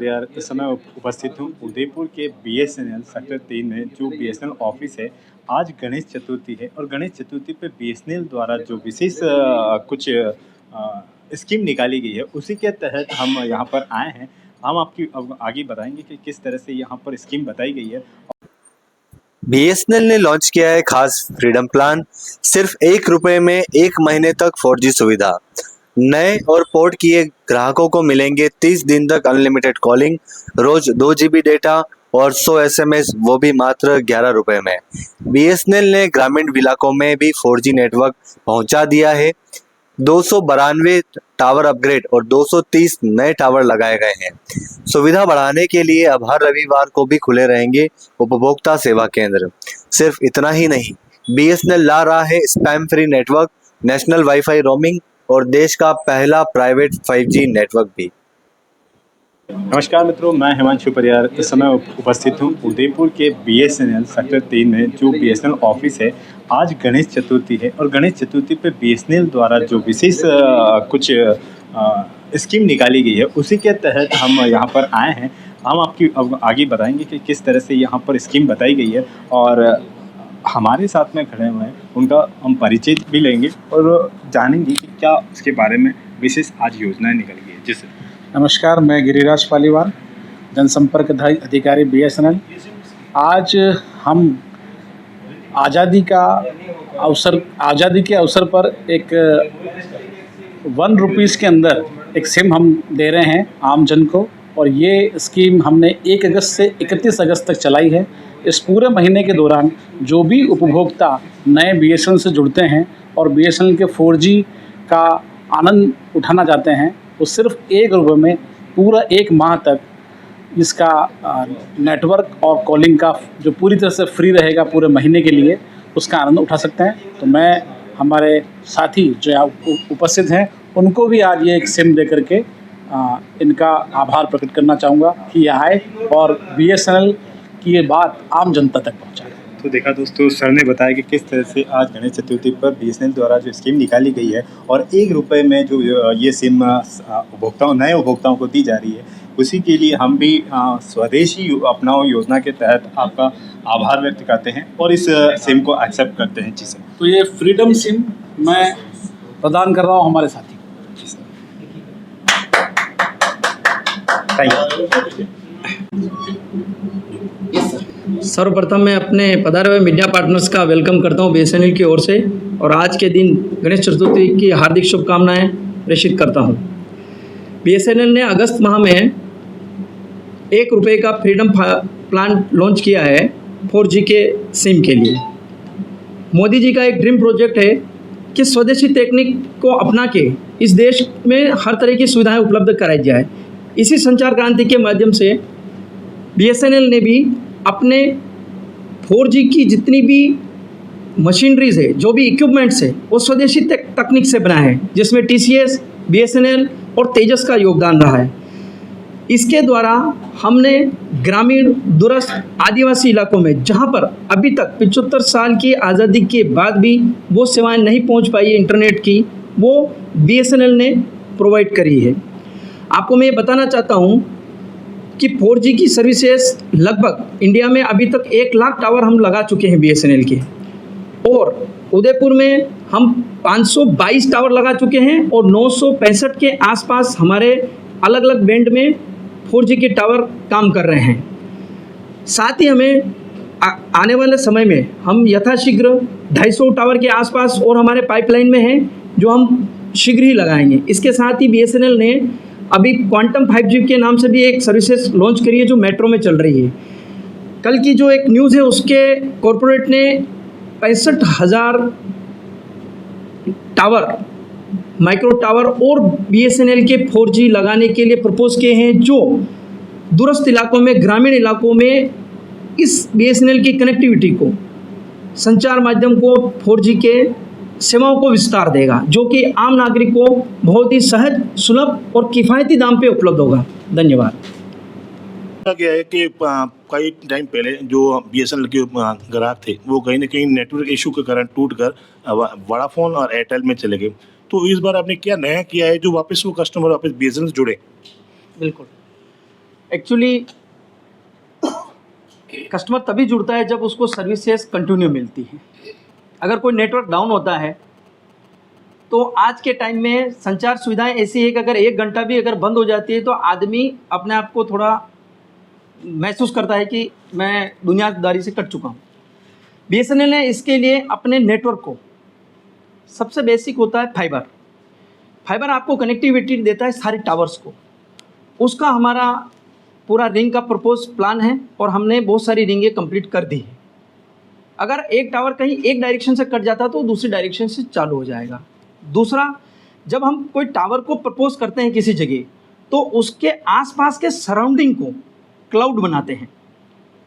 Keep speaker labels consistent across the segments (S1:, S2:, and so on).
S1: परिवार इस समय उपस्थित हूँ उदयपुर के बीएसएनएल सेक्टर 3 में जो बीएसएनएल ऑफिस है। आज गणेश चतुर्थी है और गणेश चतुर्थी पे बीएसएनएल द्वारा जो विशेष कुछ स्कीम निकाली गई है उसी के तहत हम यहाँ पर आए हैं। हम आपकी अब आगे बताएंगे कि किस तरह से यहाँ पर स्कीम बताई गई है।
S2: बीएसएनएल ने लॉन्च किया है खास फ्रीडम प्लान। सिर्फ ₹1 में 1 महीने तक 4G सुविधा। नए और पोर्ट किए ग्राहकों को मिलेंगे 30 दिन तक अनलिमिटेड कॉलिंग, रोज 2 GB डेटा और 100 SMS, वो भी मात्र ₹11 में। बीएसएनएल ने ग्रामीण इलाकों में भी 4G नेटवर्क पहुंचा दिया है। 292 टावर अपग्रेड और 230 नए टावर लगाए गए हैं। सुविधा बढ़ाने के लिए अब हर रविवार को भी खुले रहेंगे उपभोक्ता सेवा केंद्र। सिर्फ इतना ही नहीं, बीएसएनएल ला रहा है spam free network, national wifi roaming और देश का पहला प्राइवेट 5G नेटवर्क भी।
S1: नमस्कार मित्रों, मैं हिमांशु परियार इस समय उपस्थित हूँ उदयपुर के बीएसएनएल सेक्टर 3 में जो बीएसएनएल ऑफिस है। आज गणेश चतुर्थी है और गणेश चतुर्थी पे बीएसएनएल द्वारा जो विशेष कुछ स्कीम निकाली गई है उसी के तहत हम यहाँ पर आए हैं। हम आपकी अब आगे बताएंगे कि किस तरह से यहाँ पर स्कीम बताई गई है और हमारे साथ में खड़े हुए हैं, उनका हम परिचय भी लेंगे और जानेंगे कि क्या उसके बारे में विशेष आज योजनाएं निकल गई है। जिससे
S3: नमस्कार, मैं गिरिराज पालीवाल, जनसंपर्क अधिकारी बीएसएनएल। आज हम आज़ादी के अवसर पर एक ₹1 के अंदर एक सिम हम दे रहे हैं आम जन को, और ये स्कीम हमने 1 अगस्त से 31 अगस्त तक चलाई है। इस पूरे महीने के दौरान जो भी उपभोक्ता नए बीएसएनएल से जुड़ते हैं और बीएसएनएल के 4G का आनंद उठाना चाहते हैं, वो सिर्फ ₹1 में पूरा 1 माह तक इसका नेटवर्क और कॉलिंग का जो पूरी तरह से फ्री रहेगा पूरे महीने के लिए, उसका आनंद उठा सकते हैं। तो मैं हमारे साथी जो यहाँ उपस्थित हैं उनको भी आज ये एक सिम दे करके इनका आभार प्रकट करना चाहूँगा कि ये आए और बीएसएनएल की ये बात आम जनता तक पहुँचाए।
S1: तो देखा दोस्तों, सर ने बताया कि किस तरह से आज गणेश चतुर्थी पर बीएसएनएल द्वारा जो स्कीम निकाली गई है और ₹1 में जो ये सिम नए उपभोक्ताओं को दी जा रही है, उसी के लिए हम भी स्वदेशी अपनाओ योजना के तहत आपका आभार व्यक्त करते हैं और इस सिम को एक्सेप्ट करते हैं। जी सर।
S3: तो ये फ्रीडम सिम मैं प्रदान कर रहा हूँ हमारे साथी को।
S1: जी सर, थैंक यू।
S4: सर्वप्रथम मैं अपने पधारे हुए मीडिया पार्टनर्स का वेलकम करता हूं बीएसएनएल की ओर से, और आज के दिन गणेश चतुर्थी की हार्दिक शुभकामनाएं प्रेषित करता हूं। बीएसएनएल ने अगस्त माह में ₹1 का फ्रीडम प्लान लॉन्च किया है 4G के सिम के लिए। मोदी जी का एक ड्रीम प्रोजेक्ट है कि स्वदेशी तकनीक को अपना के इस देश में हर तरह की सुविधाएं उपलब्ध कराई जाए। इसी संचार क्रांति के माध्यम से बीएसएनएल ने भी अपने 4G की जितनी भी मशीनरीज है, जो भी इक्विपमेंट्स है, वो स्वदेशी तकनीक से बना है, जिसमें TCS, बीएसएनएल और तेजस का योगदान रहा है। इसके द्वारा हमने ग्रामीण, दूरस्थ, आदिवासी इलाकों में जहां पर अभी तक 75 साल की आज़ादी के बाद भी वो सेवाएं नहीं पहुंच पाई है इंटरनेट की, वो बीएसएनएल ने प्रोवाइड करी है। आपको मैं ये बताना चाहता हूं कि 4G की सर्विसेज लगभग इंडिया में अभी तक 1 लाख टावर हम लगा चुके हैं बीएसएनएल के, और उदयपुर में हम 522 टावर लगा चुके हैं और 965 के आसपास हमारे अलग अलग बैंड में 4G के टावर काम कर रहे हैं। साथ ही हमें आने वाले समय में हम यथाशीघ्र 250 टावर के आसपास और हमारे पाइपलाइन में हैं, जो हम शीघ्र ही लगाएंगे। इसके साथ ही बीएसएनएल ने अभी क्वांटम 5G के नाम से भी एक सर्विसेज लॉन्च करी है, जो मेट्रो में चल रही है। कल की जो एक न्यूज़ है उसके कॉरपोरेट ने 65,000 टावर, माइक्रो टावर और बीएसएनएल के 4G लगाने के लिए प्रपोज किए हैं, जो दूरस्थ इलाकों में, ग्रामीण इलाकों में इस बीएसएनएल की कनेक्टिविटी को, संचार माध्यम को, 4G के सेवाओं को विस्तार देगा, जो कि आम नागरिक को बहुत ही सहज, सुलभ और किफ़ायती दाम पे उपलब्ध होगा। धन्यवाद।
S5: क्या है कि कई टाइम पहले जो बीएसएनएल के ग्राहक थे वो कहीं ना कहीं नेटवर्क इशू के कारण टूट कर वोडाफोन और एयरटेल में चले गए, तो इस बार आपने क्या नया किया है जो वापस वो कस्टमर वापस बीएसएनएल से जुड़े?
S6: बिल्कुल,
S4: एक्चुअली कस्टमर तभी जुड़ता है जब उसको सर्विसेज कंटिन्यू मिलती है। अगर कोई नेटवर्क डाउन होता है तो आज के टाइम में संचार सुविधाएं ऐसी है कि अगर 1 घंटा भी अगर बंद हो जाती है तो आदमी अपने आप को थोड़ा महसूस करता है कि मैं दुनियादारी से कट चुका हूँ। बीएसएनएल ने इसके लिए अपने नेटवर्क को, सबसे बेसिक होता है फाइबर आपको कनेक्टिविटी देता है सारे टावर्स को। उसका हमारा पूरा रिंग का प्रपोज प्लान है और हमने बहुत सारी रिंगें कंप्लीट कर दी है। अगर एक टावर कहीं एक डायरेक्शन से कट जाता तो दूसरी डायरेक्शन से चालू हो जाएगा। दूसरा, जब हम कोई टावर को प्रपोज करते हैं किसी जगह तो उसके आसपास के सराउंडिंग को क्लाउड बनाते हैं।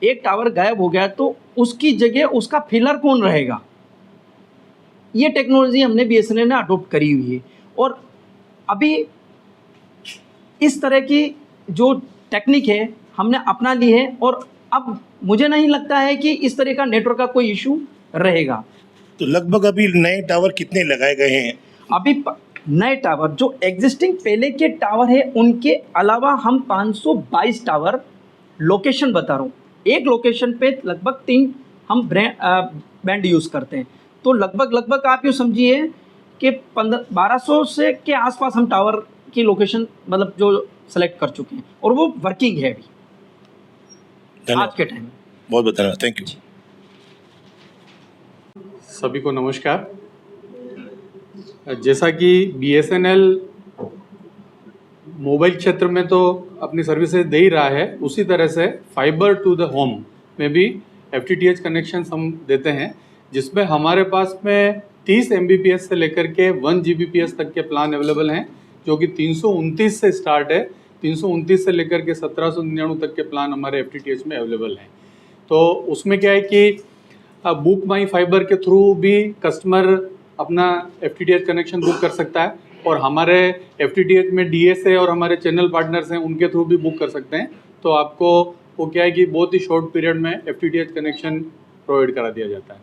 S4: एक टावर गायब हो गया तो उसकी जगह उसका फिलर कौन रहेगा, ये टेक्नोलॉजी हमने बीएसएनएल ने अडॉप्ट करी हुई है। और अभी इस तरह की जो टेक्निक है हमने अपना ली है और अब मुझे नहीं लगता है कि इस तरह का नेटवर्क का कोई इशू रहेगा।
S5: तो लगभग अभी नए टावर कितने लगाए गए हैं?
S4: अभी नए टावर जो एग्जिस्टिंग पहले के टावर है उनके अलावा हम 522 टावर लोकेशन बता रहा हूँ, एक लोकेशन पे लगभग 3 हम बैंड यूज़ करते हैं। तो लगभग आप यूँ समझिए कि 1200 से के आसपास हम टावर की लोकेशन मतलब जो सेलेक्ट कर चुके हैं और वो वर्किंग है अभी आज के टाइम में।
S5: बहुत बहुत धन्यवाद, थैंक यू।
S6: सभी को नमस्कार। जैसा कि बीएसएनएल मोबाइल क्षेत्र में तो अपनी सर्विसेज दे ही रहा है, उसी तरह से फाइबर टू द होम में भी एफटीटीएच कनेक्शंस हम देते हैं, जिसमें हमारे पास में 30 Mbps से लेकर के 1 Gbps तक के प्लान अवेलेबल हैं, जो कि 329 से स्टार्ट है। 329 से लेकर के 1799 तक के प्लान हमारे एफटीटीएच में अवेलेबल हैं। तो उसमें क्या है कि बुक माई फाइबर के थ्रू भी कस्टमर अपना एफटीटीएच कनेक्शन बुक कर सकता है और हमारे एफटीटीएच में डीएसए और हमारे चैनल पार्टनर्स हैं उनके थ्रू भी बुक कर सकते हैं। तो आपको वो क्या है कि बहुत ही शॉर्ट पीरियड में एफटीटीएच कनेक्शन प्रोवाइड करा दिया जाता है।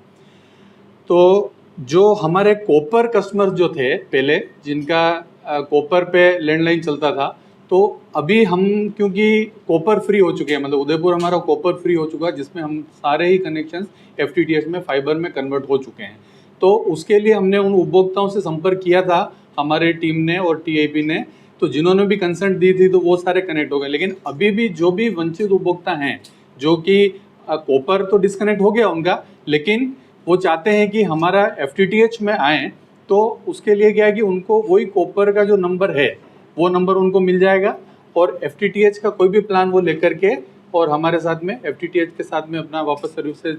S6: तो जो हमारे कॉपर कस्टमर जो थे पहले, जिनका कॉपर पे लैंडलाइन चलता था, तो अभी हम क्योंकि कॉपर फ्री हो चुके हैं, मतलब उदयपुर हमारा कॉपर फ्री हो चुका है, जिसमें हम सारे ही कनेक्शंस एफटीटीएच में फाइबर में कन्वर्ट हो चुके हैं। तो उसके लिए हमने उन उपभोक्ताओं से संपर्क किया था, हमारे टीम ने और टीआईपी ने, तो जिन्होंने भी कंसेंट दी थी तो वो सारे कनेक्ट हो गए। लेकिन अभी भी जो भी वंचित उपभोक्ता हैं, जो कि कॉपर तो डिस्कनेक्ट हो गया उनका, लेकिन वो चाहते हैं कि हमारा एफटीटीएच में आएँ, तो उसके लिए क्या है कि उनको वही कॉपर का जो नंबर है वो नंबर उनको मिल जाएगा और एफटीटीएच का कोई भी प्लान वो लेकर के और हमारे साथ में एफटीटीएच के साथ में अपना वापस सर्विसेज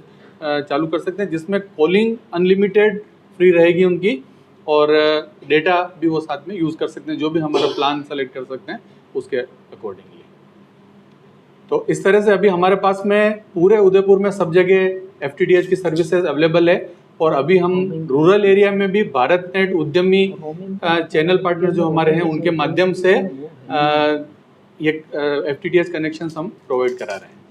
S6: चालू कर सकते हैं, जिसमें कॉलिंग अनलिमिटेड फ्री रहेगी उनकी और डेटा भी वो साथ में यूज़ कर सकते हैं, जो भी हमारा प्लान सेलेक्ट कर सकते हैं उसके अकॉर्डिंगली। तो इस तरह से अभी हमारे पास में पूरे उदयपुर में सब जगह एफटीटीएच की सर्विसेज अवेलेबल है और अभी हम रूरल एरिया में भी भारत नेट उद्यमी चैनल पार्टनर जो हमारे हैं उनके माध्यम से ये एफटीटीएच कनेक्शन हम प्रोवाइड करा रहे हैं।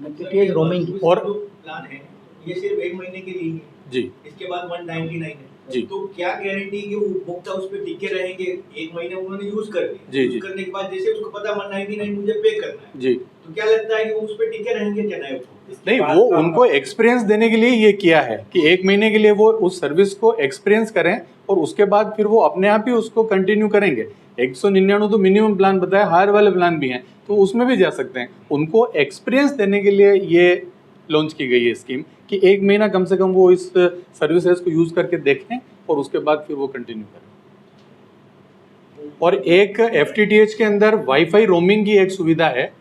S4: एफटीटीएच रोमिंग
S6: और
S7: प्लान है ये सिर्फ 1 महीने के लिए है
S6: जी,
S7: इसके बाद 199 है
S6: जी।
S7: तो क्या गारंटी कि वो उपभोक्ता उस पर टिके रहेंगे? 1 महीने उन्होंने यूज कर लिया,
S6: जी,
S7: यूज
S6: जी।
S7: करने के बाद जैसे उसको पता 199 मुझे पे करना है,
S6: जी,
S7: तो क्या लगता है कि वो उस पर टिके रहेंगे क्या नहीं?
S6: नहीं, वो उनको एक्सपीरियंस देने के लिए ये किया है कि 1 महीने के लिए वो उस सर्विस को एक्सपीरियंस करें और उसके बाद फिर वो अपने आप ही उसको कंटिन्यू करेंगे। 199 तो मिनिमम प्लान बताया, हायर वाले प्लान भी हैं तो उसमें भी जा सकते हैं। उनको एक्सपीरियंस देने के लिए ये लॉन्च की गई है स्कीम कि 1 महीना कम से कम वो इस सर्विसेज को यूज़ करके देखें और उसके बाद फिर वो कंटिन्यू करें। और एक एफटीटीएच के अंदर वाईफाई रोमिंग की एक सुविधा है।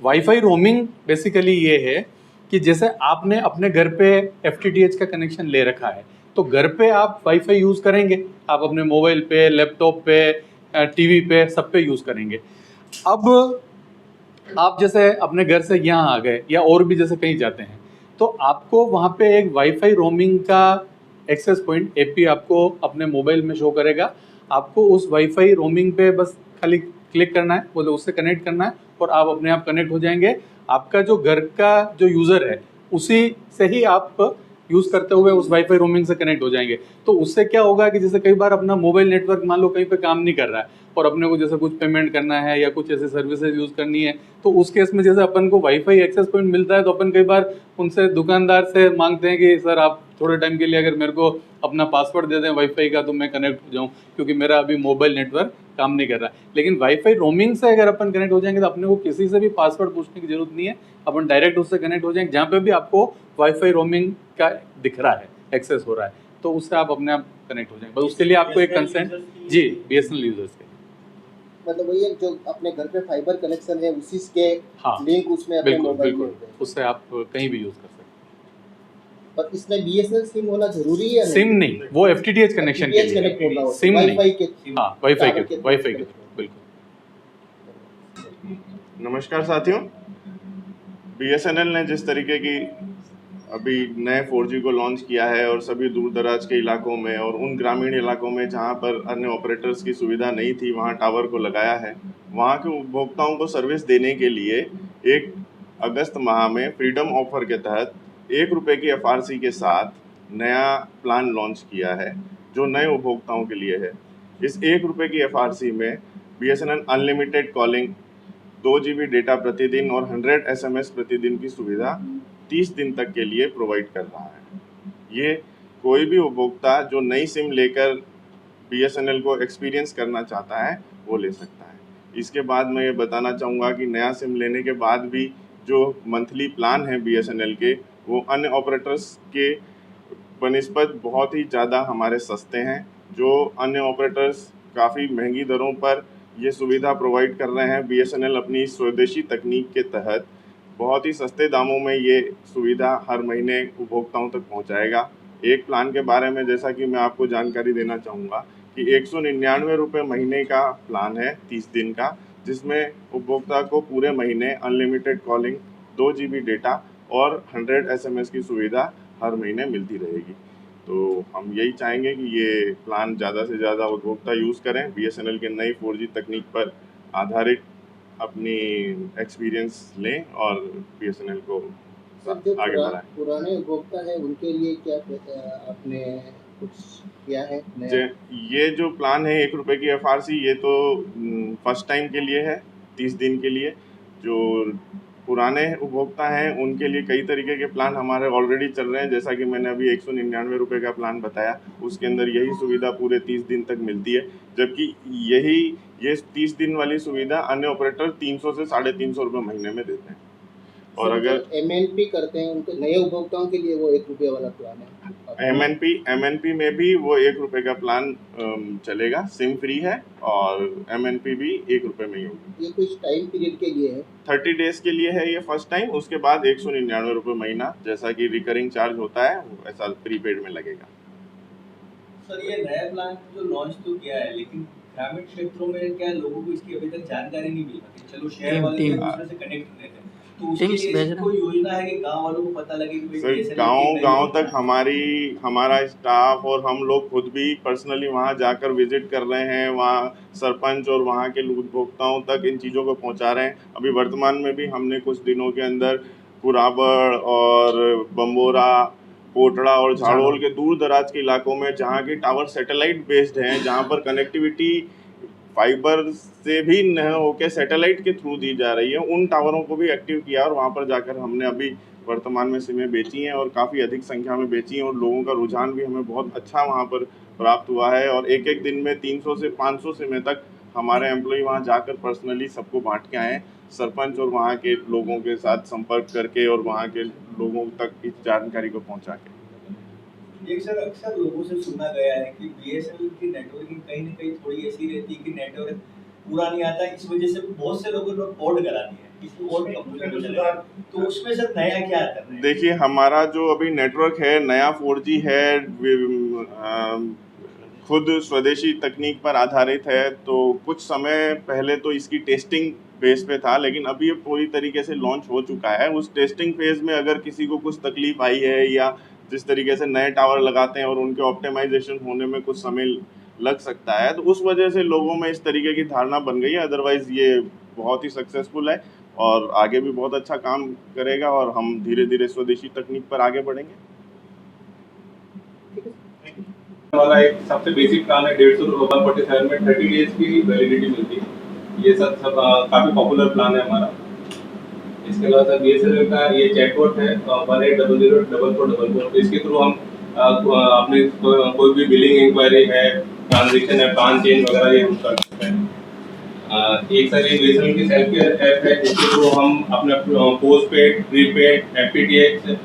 S6: वाईफाई रोमिंग बेसिकली ये है कि जैसे आपने अपने घर पे एफटीटीएच का कनेक्शन ले रखा है तो घर पे आप वाईफाई यूज़ करेंगे, आप अपने मोबाइल पे, लैपटॉप पे, टीवी पे, सब पे यूज़ करेंगे। अब आप जैसे अपने घर से यहाँ आ गए या और भी जैसे कहीं जाते हैं तो आपको वहाँ पे एक वाईफाई रोमिंग का एक्सेस पॉइंट एपी आपको अपने मोबाइल में शो करेगा। आपको उस वाईफाई रोमिंग पे बस खाली क्लिक करना है, बोले उससे कनेक्ट करना है और आप अपने आप कनेक्ट हो जाएंगे। आपका जो घर का जो यूज़र है उसी से ही आप यूज़ करते हुए उस वाईफाई रोमिंग से कनेक्ट हो जाएंगे। तो उससे क्या होगा कि जैसे कई बार अपना मोबाइल नेटवर्क मान लो कहीं पे काम नहीं कर रहा है और अपने को जैसे कुछ पेमेंट करना है या कुछ ऐसे सर्विसेज यूज़ करनी है, तो उस केस में जैसे अपन को वाईफाई एक्सेस पॉइंट मिलता है तो अपन कई बार उनसे दुकानदार से मांगते हैं कि सर आप थोड़े टाइम के लिए अगर मेरे को अपना पासवर्ड दे दें वाईफाई का तो मैं कनेक्ट हो जाऊं, क्योंकि मेरा अभी मोबाइल नेटवर्क काम नहीं कर रहा है। लेकिन वाईफाई रोमिंग से अगर अपन कनेक्ट हो जाएंगे तो अपने को किसी से भी पासवर्ड पूछने की जरूरत नहीं है, अपन डायरेक्ट उससे कनेक्ट हो जाएंगे जहाँ पे भी आपको वाईफाई रोमिंग का दिख रहा है, एक्सेस हो रहा है, तो उससे आप अपने आप कनेक्ट हो जाएंगे। बस उसके लिए आपको एक कंसेंट, जी BSNL यूजर्स के,
S8: मतलब वही है जो अपने घर पे फाइबर कनेक्शन है उसी के
S6: हाँ
S8: लिंक उसमें अपने
S6: बिल्कुल
S8: मोबाइल में
S6: बिल्कुल,
S8: होते हैं।
S6: उससे आप कहीं भी यूज़ कर सकते हैं।
S8: पर इसमें BSNL सिम होना जरूरी है?
S6: सिम नहीं, वो FTTH कनेक्शन के लिए
S8: कनेक्ट होना होता है,
S6: सिम नहीं,
S8: वाईफाई के,
S6: हाँ वाईफाई
S8: टावर
S6: के
S8: के
S6: वाईफाई के
S8: connect
S6: बिल्कुल।
S9: नमस्कार साथियों, BSNL ने जिस तरीके की अभी नए 4G को लॉन्च किया है और सभी दूर दराज के इलाकों में और उन ग्रामीण इलाकों में जहां पर अन्य ऑपरेटर्स की सुविधा नहीं थी वहां टावर को लगाया है, वहां के उपभोक्ताओं को सर्विस देने के लिए 1 अगस्त माह में फ्रीडम ऑफर के तहत 1 रुपये की FRC के साथ नया प्लान लॉन्च किया है जो नए उपभोक्ताओं के लिए है। इस 1 रुपये की FRC में BSNL unlimited calling, 2 GB data प्रतिदिन और 100 SMS प्रतिदिन की सुविधा 30 दिन तक के लिए प्रोवाइड कर रहा है। ये कोई भी उपभोक्ता जो नई सिम लेकर BSNL को एक्सपीरियंस करना चाहता है वो ले सकता है। इसके बाद मैं ये बताना चाहूँगा कि नया सिम लेने के बाद भी जो मंथली प्लान है BSNL के, वो अन्य ऑपरेटर्स के बनिस्बत बहुत ही ज़्यादा हमारे सस्ते हैं। जो अन्य ऑपरेटर्स काफ़ी महंगी दरों पर ये सुविधा प्रोवाइड कर रहे हैं, BSNL अपनी स्वदेशी तकनीक के तहत बहुत ही सस्ते दामों में ये सुविधा हर महीने उपभोक्ताओं तक पहुंचाएगा। एक प्लान के बारे में जैसा कि मैं आपको जानकारी देना चाहूँगा कि 199 रुपये महीने का प्लान है 30 दिन का, जिसमें उपभोक्ता को पूरे महीने अनलिमिटेड कॉलिंग, 2 GB डेटा और 100 SMS की सुविधा हर महीने मिलती रहेगी। तो हम यही चाहेंगे कि ये प्लान ज़्यादा से ज़्यादा उपभोक्ता यूज़ करें, BSNL के नई 4G तकनीक पर आधारित अपनी एक्सपीरियंस लें और BSNL को
S8: सर जो
S9: आगे बढ़ाएं।
S8: पुराने उपभोक्ता है उनके लिए क्या आपने कुछ किया है नया?
S9: ये जो प्लान है 1 रुपये की FRC, ये तो फर्स्ट टाइम के लिए है 30 दिन के लिए। जो पुराने उपभोक्ता हैं उनके लिए कई तरीके के प्लान हमारे ऑलरेडी चल रहे हैं, जैसा कि मैंने अभी 199 रुपये का प्लान बताया, उसके अंदर यही सुविधा पूरे 30 दिन तक मिलती है, जबकि ये 30 दिन वाली सुविधा अन्य ऑपरेटर 300 से 350 रुपये महीने में देते हैं। और अगर
S8: MNP करते हैं उनके नए उपभोक्ताओं के लिए वो 1 रुपये वाला प्लान है।
S9: MNP में भी वो 1 रुपये का प्लान चलेगा, सिम फ्री है और MNP भी 1 रुपये में ही होगी।
S8: ये कुछ टाइम पीरियड के लिए है?
S9: 30 डेज के लिए है ये फर्स्ट टाइम, उसके बाद 199 रुपये महीना जैसा कि रिकरिंग चार्ज होता है वैसा प्रीपेड में लगेगा।
S7: सर ये नया प्लान जो लॉन्च तो किया है, लेकिन ग्रामीण क्षेत्रों में क्या लोगों को इसकी अभी तक जानकारी नहीं मिल पाती? चलो शहर वाले एक दूसरे से कनेक्ट रहते हैं, तो उसके लिए कोई योजना है कि गांव वालों को पता लगे कि
S9: सर गांव तक हमारा स्टाफ और हम लोग खुद भी पर्सनली वहां जाकर विजिट कर रहे हैं, वहां सरपंच और वहां के उपभोक्ताओं तक इन चीज़ों को पहुंचा रहे हैं। अभी वर्तमान में भी हमने कुछ दिनों के अंदर पुराबड़ और बम्बोरा, कोटड़ा और झाड़ोल के दूर दराज के इलाकों में जहाँ के टावर सैटेलाइट बेस्ड हैं, जहाँ पर कनेक्टिविटी फाइबर से भी न होकर सैटेलाइट के थ्रू दी जा रही है, उन टावरों को भी एक्टिव किया और वहाँ पर जाकर हमने अभी वर्तमान में सिमें बेची हैं और काफ़ी अधिक संख्या में बेची हैं और लोगों का रुझान भी हमें बहुत अच्छा वहाँ पर प्राप्त हुआ है। और एक एक दिन में 300 से 500 सिमें तक हमारे एम्प्लॉय वहाँ जाकर पर्सनली सबको बांट के आए हैं, सरपंच और वहाँ के लोगों के साथ संपर्क करके और वहाँ के लोगों तक इस जानकारी को पहुँचा के।
S7: एक सर अक्सर लोगों से सुना गया है कि BSNL की नेटवर्किंग कहीं ना कहीं थोड़ी ऐसी रहती है कि नेटवर्क पूरा नहीं आता, इस वजह से बहुत से लोगों ने पोर्ट करा दिया है, किसी और कंपनी को चलेगा, तो उसमें सर नया क्या कर रहे हैं?
S9: देखिए हमारा जो अभी नेटवर्क है नया 4G है, खुद स्वदेशी तकनीक पर आधारित है, तो कुछ समय पहले तो इसकी टेस्टिंग बेस पे था, लेकिन अभी ये पूरी तरीके से लॉन्च हो चुका है। उस टेस्टिंग फेज में अगर किसी को कुछ तकलीफ आई है या जिस तरीके से नए टावर लगाते हैं और उनके ऑप्टिमाइजेशन होने में कुछ समय लग सकता है, तो उस वजह से लोगों में इस तरीके की धारणा बन गई है। अदरवाइज़ ये बहुत ही सक्सेसफुल है और आगे भी बहुत अच्छा काम करेगा और हम धीरे धीरे स्वदेशी तकनीक पर आगे बढ़ेंगे।
S10: हमारा एक सबसे बेसिक प्लान है 147 में 30 डेज की वैलिडिटी मिलती है। ये सब काफ़ी पॉपुलर प्लान है हमारा। इसके अलावा सर BSNL का ये चैटबॉट है 18004444। इसके थ्रू हम अपनी कोई भी बिलिंग इंक्वायरी है, ट्रांजेक्शन है, प्लान चेंज वगैरह ये हम कर सकते हैं। एक सर ये BSNL की सेल्फ केयर ऐप है, जिसके थ्रू हम अपने पोस्ट पेड, प्रीपेड, FTTH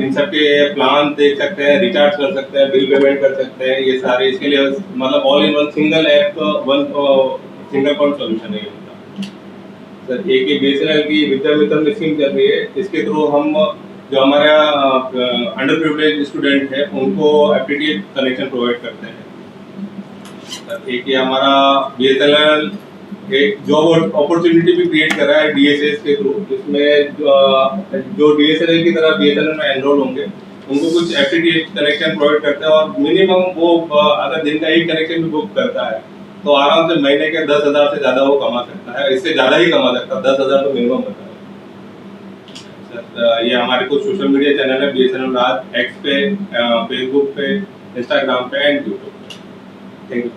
S10: इन सब के प्लान देख सकते हैं, रिचार्ज कर सकते हैं, बिल पेमेंट कर सकते हैं। ये सारे इसके लिए मतलब all in one single app, one single point solution है ये उनका। सर एक ये BSNL की विद्या मित्र स्कीम चल रही है, इसके थ्रू हम जो हमारा अंडर प्रिविलेज स्टूडेंट है उनको FTTH कनेक्शन प्रोवाइड करते हैं। एक ये हमारा BSNL एक जॉब अपॉर्चुनिटी भी क्रिएट कर रहा है DSS के थ्रू, जिसमें जो DSNL की तरह BSNL में एनरोल होंगे उनको कुछ FTTH कनेक्शन प्रोवाइड करते हैं, और मिनिमम वो अगर दिन का एक कनेक्शन भी बुक करता है तो आराम से महीने के 10,000 से ज़्यादा वो कमा सकता है। इससे ज़्यादा ही कमा सकता है, 10,000 तो मिनिमम होता है। सर ये हमारे कुछ सोशल मीडिया चैनल है BSNL राज, X पे, फेसबुक पे, इंस्टाग्राम पे एंड यूट्यूब पे। Thank you.